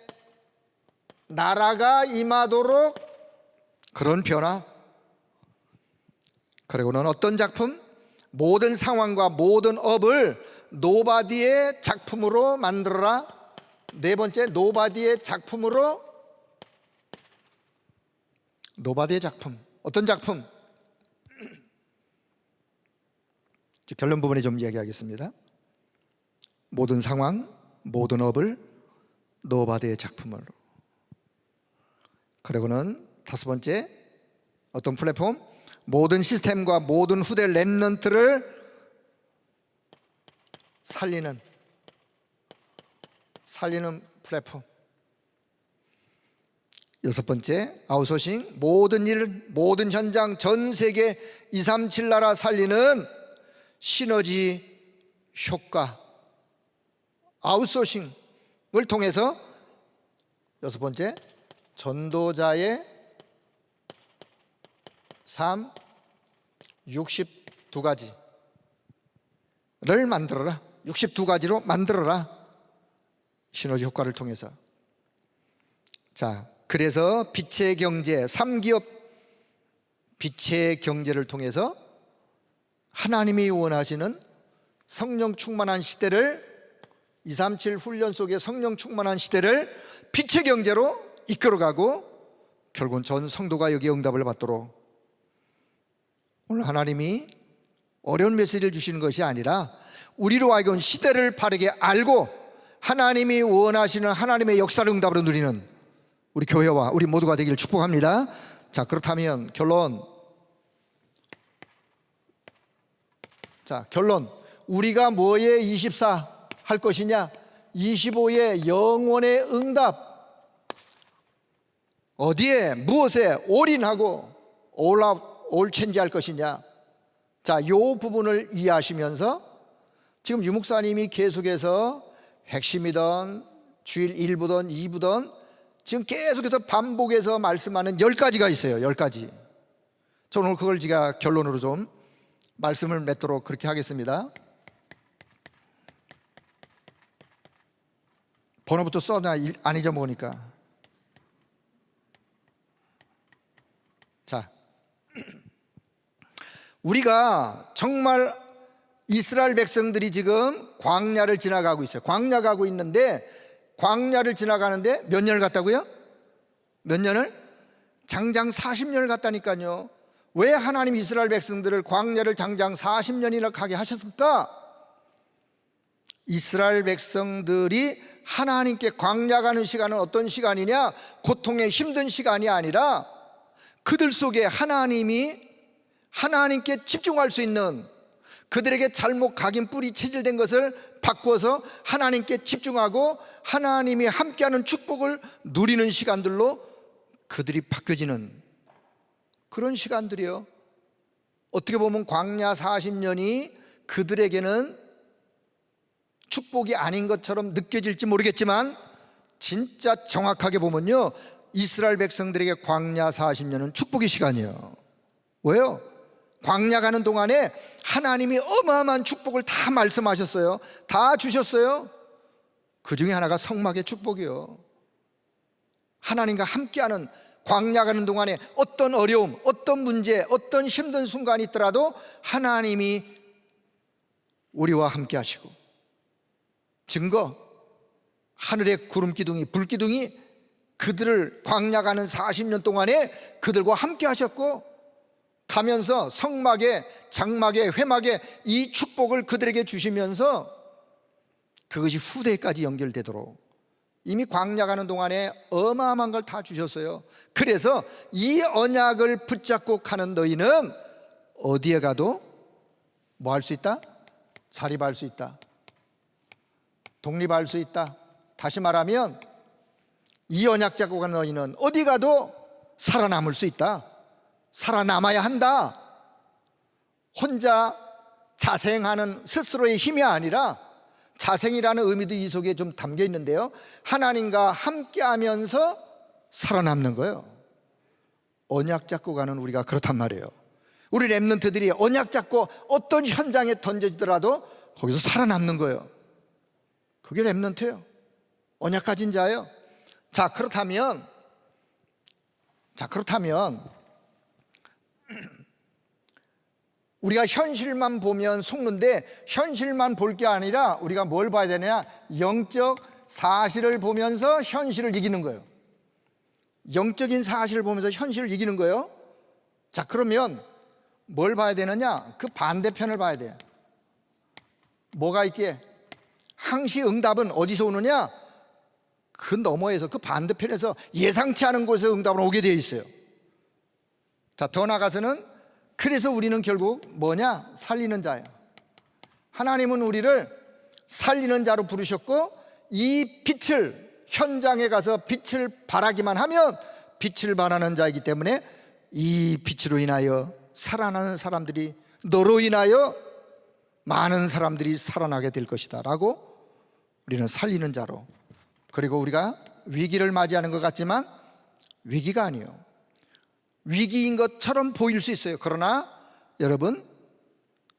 나라가 임하도록 그런 변화. 그리고는 어떤 작품? 모든 상황과 모든 업을 노바디의 작품으로 만들어라. 네 번째, 노바디의 작품으로. 노바디의 작품. 어떤 작품? 결론 부분에 좀 이야기하겠습니다. 모든 상황, 모든 업을 노바디의 작품으로. 그리고는 다섯 번째, 어떤 플랫폼? 모든 시스템과 모든 후대 렘넌트를 살리는 플랫폼. 여섯 번째, 아웃소싱. 모든 일, 모든 현장, 전 세계 237 나라 살리는 시너지 효과. 아웃소싱을 통해서 여섯 번째, 전도자의 삶 62가지를 만들어라. 62가지로 만들어라. 시너지 효과를 통해서. 자, 그래서 빛의 경제, 3기업 빛의 경제를 통해서 하나님이 원하시는 성령 충만한 시대를, 237 훈련 속에 성령 충만한 시대를 빛의 경제로 이끌어가고 결국은 전 성도가 여기에 응답을 받도록. 오늘 하나님이 어려운 메시지를 주시는 것이 아니라 우리로 하여금 시대를 바르게 알고 하나님이 원하시는 하나님의 역사를 응답으로 누리는 우리 교회와 우리 모두가 되기를 축복합니다. 자, 그렇다면 결론. 자, 결론. 우리가 뭐에 24 할 것이냐? 25의 영혼의 응답. 어디에, 무엇에 올인하고 올아웃, 올체인지 할 것이냐? 자, 이 부분을 이해하시면서 지금 유목사님이 계속해서 핵심이든 주일 1부든 2부든 지금 계속해서 반복해서 말씀하는 10가지가 있어요. 10가지. 저는 오늘 그걸 제가 결론으로 좀 말씀을 맺도록 그렇게 하겠습니다. 번호부터 써놔. 안 잊어먹으니까. 자, 우리가 정말 이스라엘 백성들이 지금 광야를 지나가고 있어요. 광야 가고 있는데, 광야를 지나가는데 몇 년을 갔다고요? 몇 년을? 장장 40년을 갔다니까요. 왜 하나님 이스라엘 백성들을 광야를 장장 40년이나 가게 하셨을까? 이스라엘 백성들이 하나님께 광야 가는 시간은 어떤 시간이냐? 고통의 힘든 시간이 아니라 그들 속에 하나님께 집중할 수 있는, 그들에게 잘못 각인 뿌리 체질된 것을 바꾸어서 하나님께 집중하고 하나님이 함께하는 축복을 누리는 시간들로 그들이 바뀌어지는 그런 시간들이요. 어떻게 보면 광야 40년이 그들에게는 축복이 아닌 것처럼 느껴질지 모르겠지만 진짜 정확하게 보면요, 이스라엘 백성들에게 광야 40년은 축복의 시간이에요. 왜요? 광야 가는 동안에 하나님이 어마어마한 축복을 다 말씀하셨어요. 다 주셨어요. 그 중에 하나가 성막의 축복이요. 하나님과 함께하는, 광야 가는 동안에 어떤 어려움, 어떤 문제, 어떤 힘든 순간이 있더라도 하나님이 우리와 함께 하시고, 증거, 하늘의 구름 기둥이, 불 기둥이 그들을 광야 가는 40년 동안에 그들과 함께 하셨고, 가면서 성막에, 장막에, 회막에 이 축복을 그들에게 주시면서 그것이 후대까지 연결되도록 이미 광야 가는 동안에 어마어마한 걸 다 주셨어요. 그래서 이 언약을 붙잡고 가는 너희는 어디에 가도 뭐 할 수 있다? 자립할 수 있다. 독립할 수 있다. 다시 말하면 이 언약 잡고 가는 너희는 어디 가도 살아남을 수 있다. 살아남아야 한다. 혼자 자생하는 스스로의 힘이 아니라, 자생이라는 의미도 이 속에 좀 담겨 있는데요, 하나님과 함께 하면서 살아남는 거예요. 언약 잡고 가는 우리가 그렇단 말이에요. 우리 렘넌트들이 언약 잡고 어떤 현장에 던져지더라도 거기서 살아남는 거예요. 그게 렘넌트예요. 언약 가진 자예요. 자, 그렇다면 우리가 현실만 보면 속는데, 현실만 볼 게 아니라 우리가 뭘 봐야 되냐? 영적 사실을 보면서 현실을 이기는 거예요. 영적인 사실을 보면서 현실을 이기는 거예요. 자, 그러면 뭘 봐야 되느냐? 그 반대편을 봐야 돼요. 뭐가 있기에? 항시 응답은 어디서 오느냐? 그 너머에서, 그 반대편에서 예상치 않은 곳에서 응답은 오게 되어 있어요. 자, 더 나아가서는, 그래서 우리는 결국 뭐냐? 살리는 자예요. 하나님은 우리를 살리는 자로 부르셨고, 이 빛을, 현장에 가서 빛을 발하기만 하면 빛을 발하는 자이기 때문에 이 빛으로 인하여 살아나는 사람들이, 너로 인하여 많은 사람들이 살아나게 될 것이다 라고 우리는 살리는 자로. 그리고 우리가 위기를 맞이하는 것 같지만 위기가 아니에요. 위기인 것처럼 보일 수 있어요. 그러나 여러분,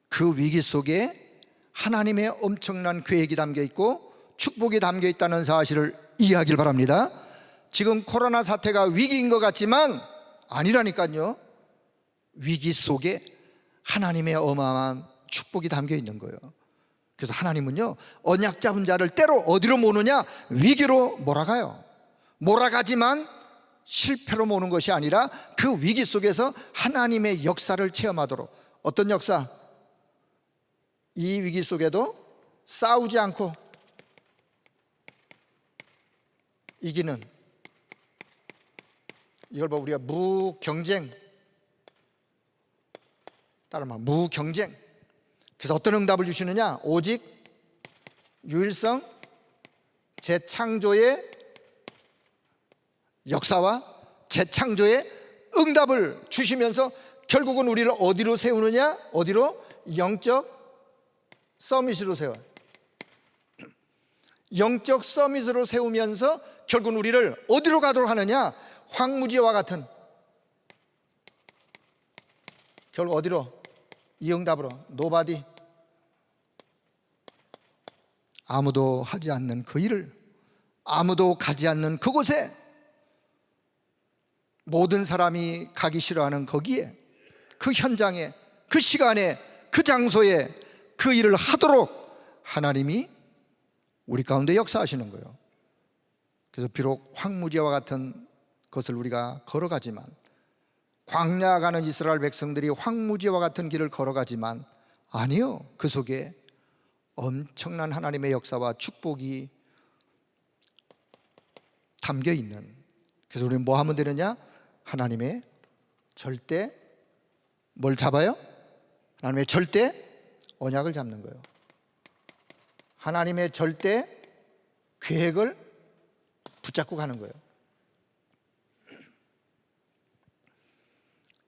그 위기 속에 하나님의 엄청난 계획이 담겨 있고 축복이 담겨 있다는 사실을 이해하길 바랍니다. 지금 코로나 사태가 위기인 것 같지만 아니라니까요. 위기 속에 하나님의 어마어마한 축복이 담겨 있는 거예요. 그래서 하나님은요, 언약 잡은 자를 때로 어디로 모느냐? 위기로 몰아가요. 몰아가지만 실패로 모는 것이 아니라 그 위기 속에서 하나님의 역사를 체험하도록. 어떤 역사? 이 위기 속에도 싸우지 않고 이기는, 이걸 우리가 무경쟁, 따라 말 무경쟁. 그래서 어떤 응답을 주시느냐? 오직 유일성, 재창조의 역사와 재창조의 응답을 주시면서 결국은 우리를 어디로 세우느냐? 어디로? 영적 서밋으로 세워요. 영적 서밋으로 세우면서 결국은 우리를 어디로 가도록 하느냐? 황무지와 같은, 결국 어디로? 이 응답으로. 노바디, 아무도 하지 않는 그 일을, 아무도 가지 않는 그곳에, 모든 사람이 가기 싫어하는 거기에, 그 현장에, 그 시간에, 그 장소에 그 일을 하도록 하나님이 우리 가운데 역사하시는 거예요. 그래서 비록 황무지와 같은 것을 우리가 걸어가지만, 광야 가는 이스라엘 백성들이 황무지와 같은 길을 걸어가지만 아니요, 그 속에 엄청난 하나님의 역사와 축복이 담겨 있는. 그래서 우리는 뭐 하면 되느냐? 하나님의 절대, 뭘 잡아요? 하나님의 절대 언약을 잡는 거예요. 하나님의 절대 계획을 붙잡고 가는 거예요.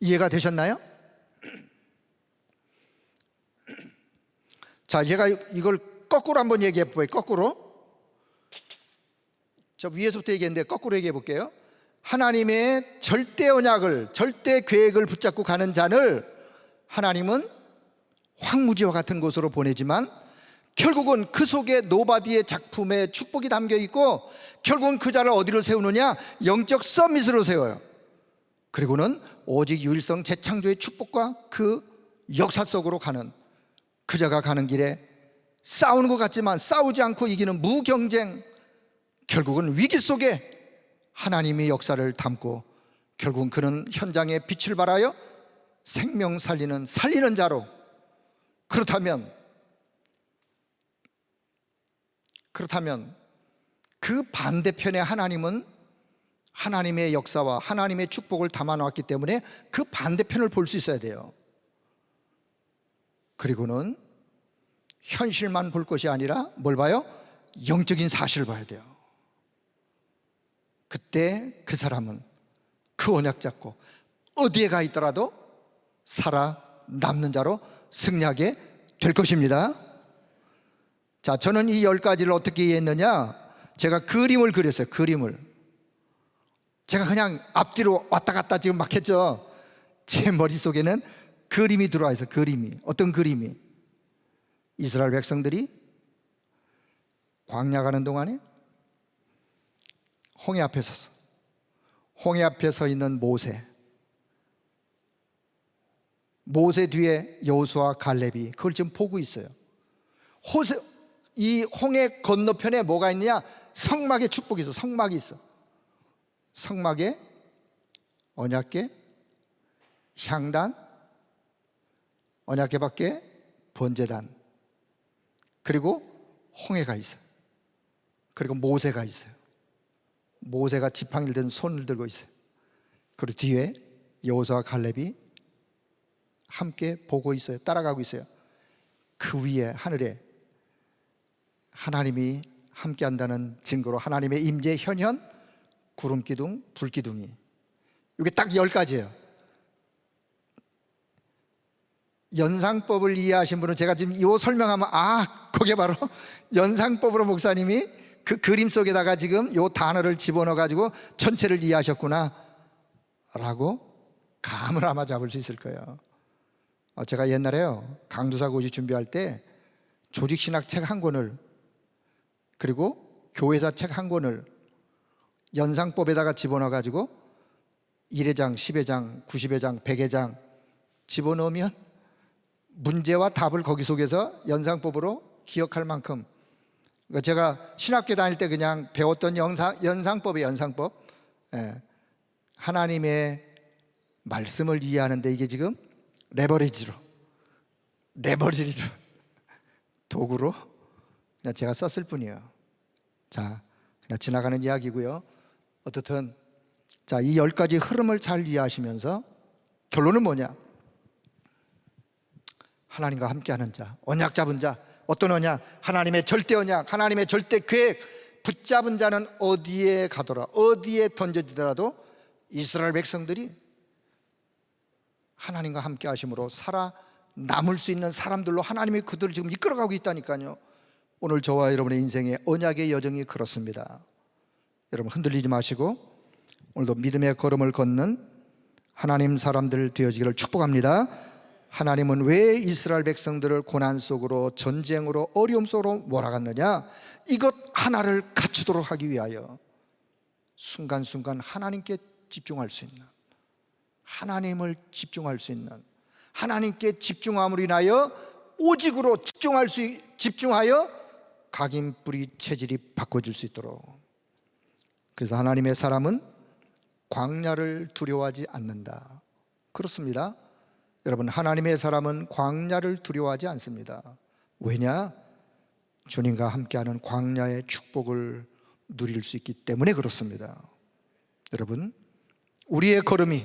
이해가 되셨나요? 자, 제가 이걸 거꾸로 한번 얘기해 볼게요. 거꾸로. 저 위에서부터 얘기했는데 거꾸로 얘기해 볼게요. 하나님의 절대 언약을, 절대 계획을 붙잡고 가는 자를 하나님은 황무지와 같은 곳으로 보내지만 결국은 그 속에 노바디의 작품에 축복이 담겨 있고, 결국은 그 자를 어디로 세우느냐? 영적 서밋으로 세워요. 그리고는 오직 유일성 재창조의 축복과 그 역사 속으로 가는, 그자가 가는 길에 싸우는 것 같지만 싸우지 않고 이기는 무경쟁, 결국은 위기 속에 하나님의 역사를 담고 결국은 그는 현장에 빛을 발하여 생명 살리는 자로, 그렇다면 그 반대편에 하나님은 하나님의 역사와 하나님의 축복을 담아놓았기 때문에 그 반대편을 볼 수 있어야 돼요. 그리고는 현실만 볼 것이 아니라 뭘 봐요? 영적인 사실을 봐야 돼요. 그때 그 사람은 그 언약 잡고 어디에 가 있더라도 살아남는 자로 승리하게 될 것입니다. 자, 저는 이 10가지를 어떻게 이해했느냐? 제가 그림을 그렸어요. 그림을. 제가 그냥 앞뒤로 왔다 갔다 지금 막 했죠. 제 머릿속에는 그림이 들어와 있어요. 그림이. 어떤 그림이? 이스라엘 백성들이 광야 가는 동안에 홍해 앞에 섰어. 홍해 앞에 서 있는 모세 뒤에 여호수아 갈렙이 그걸 지금 보고 있어요. 이 홍해 건너편에 뭐가 있느냐? 성막에 축복이 있어. 성막이 있어. 성막에 언약궤, 향단, 언약궤 밖에 번제단, 그리고 홍해가 있어요. 그리고 모세가 있어요. 모세가 지팡이를 든 손을 들고 있어요. 그리고 뒤에 여호수아 갈렙이 함께 보고 있어요. 따라가고 있어요. 그 위에 하늘에 하나님이 함께 한다는 증거로 하나님의 임재, 현현, 구름기둥, 불기둥이, 이게 딱 10가지예요. 연상법을 이해하신 분은 제가 지금 이 설명하면 그게 바로 연상법으로 목사님이 그 그림 속에다가 지금 이 단어를 집어넣어 가지고 전체를 이해하셨구나 라고 감을 아마 잡을 수 있을 거예요. 제가 옛날에요, 강두사 고시 준비할 때 조직신학 책 한 권을, 그리고 교회사 책 한 권을 연상법에다가 집어넣어 가지고 1회장, 10회장, 90회장, 100회장 집어넣으면 문제와 답을 거기 속에서 연상법으로 기억할 만큼, 제가 신학교 다닐 때 그냥 배웠던 연상법이에요. 연상법. 하나님의 말씀을 이해하는데 이게 지금 레버리지로 도구로 그냥 제가 썼을 뿐이에요. 자, 그냥 지나가는 이야기고요. 어떻든 자, 이 10가지 흐름을 잘 이해하시면서 결론은 뭐냐? 하나님과 함께하는 자, 언약 잡은 자. 어떤 언약? 하나님의 절대 언약, 하나님의 절대 계획 붙잡은 자는 어디에 가더라, 어디에 던져지더라도 이스라엘 백성들이 하나님과 함께 하심으로 살아남을 수 있는 사람들로 하나님이 그들을 지금 이끌어가고 있다니까요. 오늘 저와 여러분의 인생의 언약의 여정이 그렇습니다. 여러분 흔들리지 마시고 오늘도 믿음의 걸음을 걷는 하나님 사람들 되어지기를 축복합니다. 하나님은 왜 이스라엘 백성들을 고난 속으로, 전쟁으로, 어려움 속으로 몰아갔느냐? 이것 하나를 갖추도록 하기 위하여 순간순간 하나님께 집중할 수 있는, 하나님을 집중할 수 있는, 하나님께 집중함으로 인하여 오직으로 집중하여 각인 뿌리 체질이 바꿔질 수 있도록. 그래서 하나님의 사람은 광야를 두려워하지 않는다. 그렇습니다. 여러분, 하나님의 사람은 광야를 두려워하지 않습니다. 왜냐? 주님과 함께하는 광야의 축복을 누릴 수 있기 때문에 그렇습니다. 여러분, 우리의 걸음이,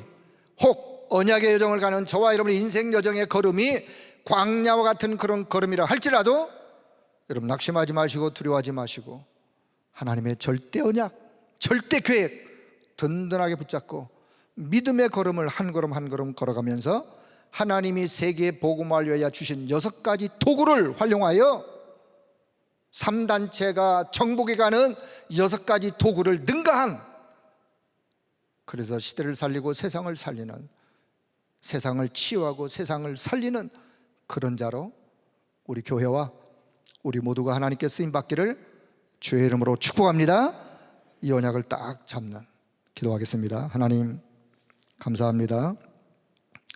혹 언약의 여정을 가는 저와 여러분의 인생 여정의 걸음이 광야와 같은 그런 걸음이라 할지라도 여러분 낙심하지 마시고 두려워하지 마시고 하나님의 절대 언약, 절대 계획 든든하게 붙잡고 믿음의 걸음을 한 걸음 한 걸음 걸어가면서 하나님이 세계에 복음을 위하여 주신 6가지 도구를 활용하여 3단체가 정복해 가는 6가지 도구를 능가한, 그래서 시대를 살리고 세상을 살리는, 세상을 치유하고 세상을 살리는 그런 자로 우리 교회와 우리 모두가 하나님께 쓰임받기를 주의 이름으로 축복합니다. 이 언약을 딱 잡는 기도하겠습니다. 하나님 감사합니다.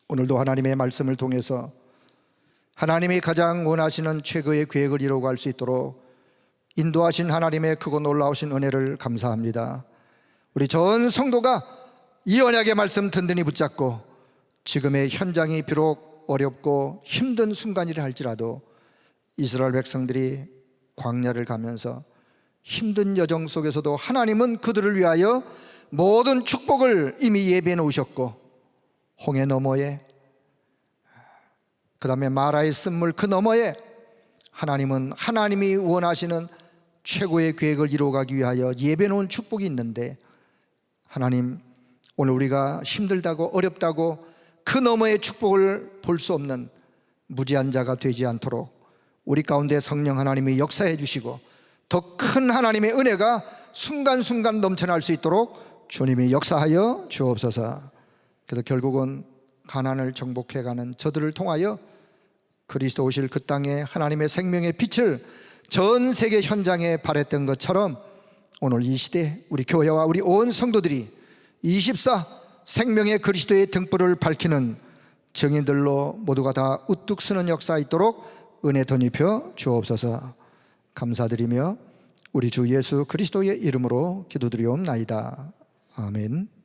오늘도 하나님의 말씀을 통해서 하나님이 가장 원하시는 최고의 계획을 이루어갈 수 있도록 인도하신 하나님의 크고 놀라우신 은혜를 감사합니다. 우리 전 성도가 이 언약의 말씀 든든히 붙잡고 지금의 현장이 비록 어렵고 힘든 순간이라 할지라도 이스라엘 백성들이 광야를 가면서 힘든 여정 속에서도 하나님은 그들을 위하여 모든 축복을 이미 예비해 놓으셨고, 홍해 너머에, 그 다음에 마라의 쓴물 그 너머에 하나님은 하나님이 원하시는 최고의 계획을 이루어가기 위하여 예비해 놓은 축복이 있는데, 하나님 오늘 우리가 힘들다고 어렵다고 그 너머의 축복을 볼 수 없는 무지한 자가 되지 않도록 우리 가운데 성령 하나님이 역사해 주시고 더 큰 하나님의 은혜가 순간순간 넘쳐날 수 있도록 주님이 역사하여 주옵소서. 그래서 결국은 가나안을 정복해가는 저들을 통하여 그리스도 오실 그 땅에 하나님의 생명의 빛을 전 세계 현장에 발했던 것처럼 오늘 이 시대 우리 교회와 우리 온 성도들이 24 생명의 그리스도의 등불을 밝히는 증인들로 모두가 다 우뚝 서는 역사 있도록 은혜 덧입혀 주옵소서. 감사드리며 우리 주 예수 그리스도의 이름으로 기도드리옵나이다. 아멘.